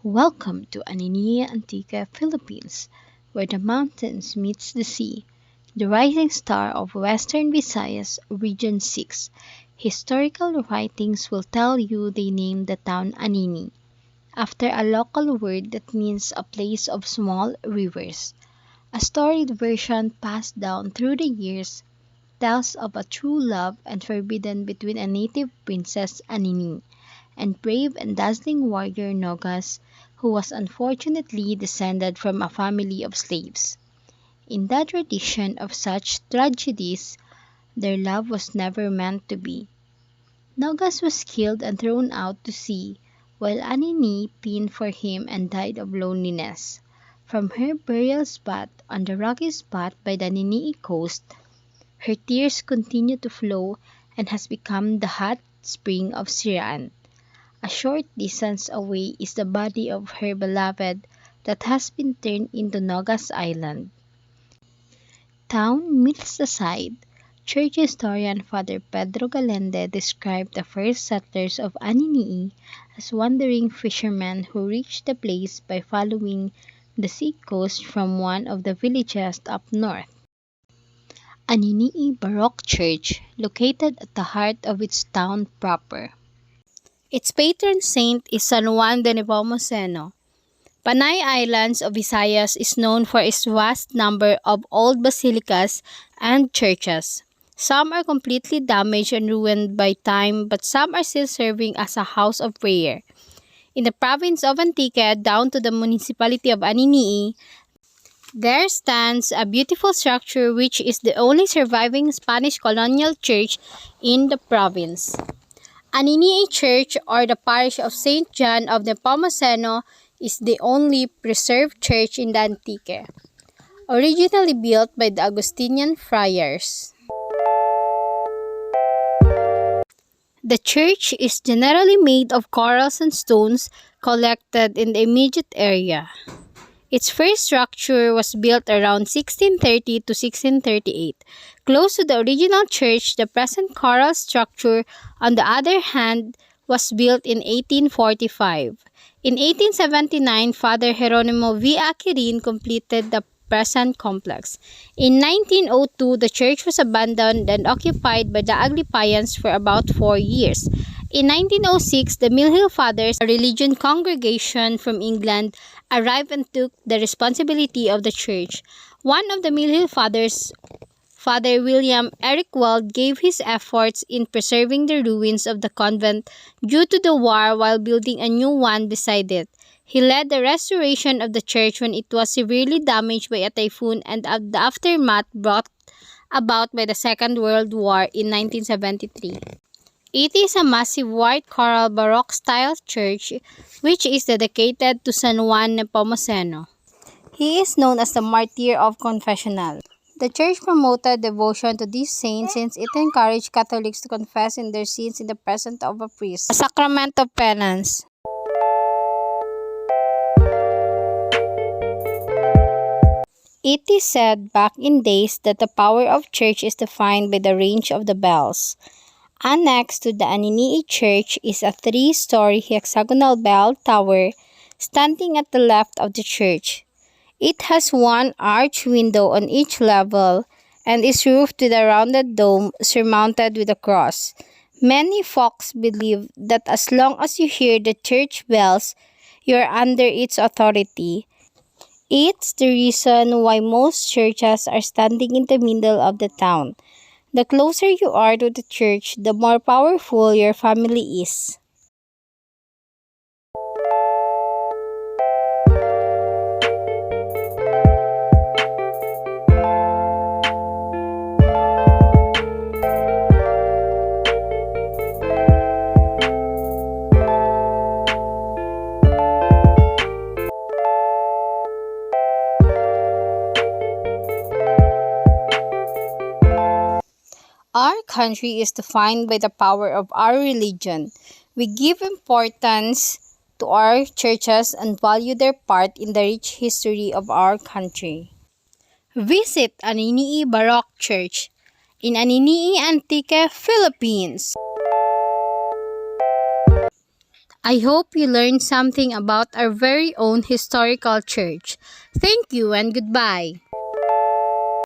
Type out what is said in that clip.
Welcome to Anini-y, Antique, Philippines, where the mountains meets the sea, the rising star of Western Visayas, Region 6. Historical writings will tell you they named the town Anini, after a local word that means a place of small rivers. A storied version passed down through the years tells of a true love and forbidden between a native princess Anini and brave and dazzling warrior Nogas, who was unfortunately descended from a family of slaves. In the tradition of such tragedies, their love was never meant to be. Nogas was killed and thrown out to sea, while Anini pined for him and died of loneliness. From her burial spot on the rocky spot by the Anini-y coast, her tears continue to flow and has become the hot spring of Siraan. A short distance away is the body of her beloved that has been turned into Nogas Island. Town myths aside, church historian Father Pedro Galende described the first settlers of Anini-y as wandering fishermen who reached the place by following the sea coast from one of the villages up north. Anini-y Baroque Church, located at the heart of its town proper. Its patron saint is San Juan de Nepomuceno. Panay Islands of Visayas is known for its vast number of old basilicas and churches. Some are completely damaged and ruined by time, but some are still serving as a house of prayer. In the province of Antique, down to the municipality of Anini-y, there stands a beautiful structure which is the only surviving Spanish colonial church in the province. Anini-y Church, or the parish of St. John of Nepomuceno, is the only preserved church in the Antique, originally built by the Augustinian friars. The church is generally made of corals and stones collected in the immediate area. Its first structure was built around 1630 to 1638. Close to the original church, the present choral structure, on the other hand, was built in 1845. In 1879, Father Geronimo V. Aquirin completed the present complex. In 1902, the church was abandoned and occupied by the Aglipayans for about 4 years. In 1906, the Mill Hill Fathers, a religion congregation from England, arrived and took the responsibility of the church. One of the Mill Hill Fathers, Father William Eric Weld, gave his efforts in preserving the ruins of the convent due to the war while building a new one beside it. He led the restoration of the church when it was severely damaged by a typhoon and the aftermath brought about by the Second World War in 1973. It is a massive white coral Baroque-style church which is dedicated to San Juan Nepomuceno. He is known as the Martyr of Confessional. The church promoted devotion to this saint since it encouraged Catholics to confess in their sins in the presence of a priest, a sacrament of penance. It is said back in days that the power of church is defined by the range of the bells. Annexed to the Anini-y Church is a 3-story hexagonal bell tower standing at the left of the church. It has one arch window on each level and is roofed with a rounded dome surmounted with a cross. Many folks believe that as long as you hear the church bells, you are under its authority. It's the reason why most churches are standing in the middle of the town. The closer you are to the church, the more powerful your family is. Our country is defined by the power of our religion. We give importance to our churches and value their part in the rich history of our country. Visit Anini-y Baroque Church in Anini-y, Antique, Philippines. I hope you learned something about our very own historical church. Thank you and goodbye.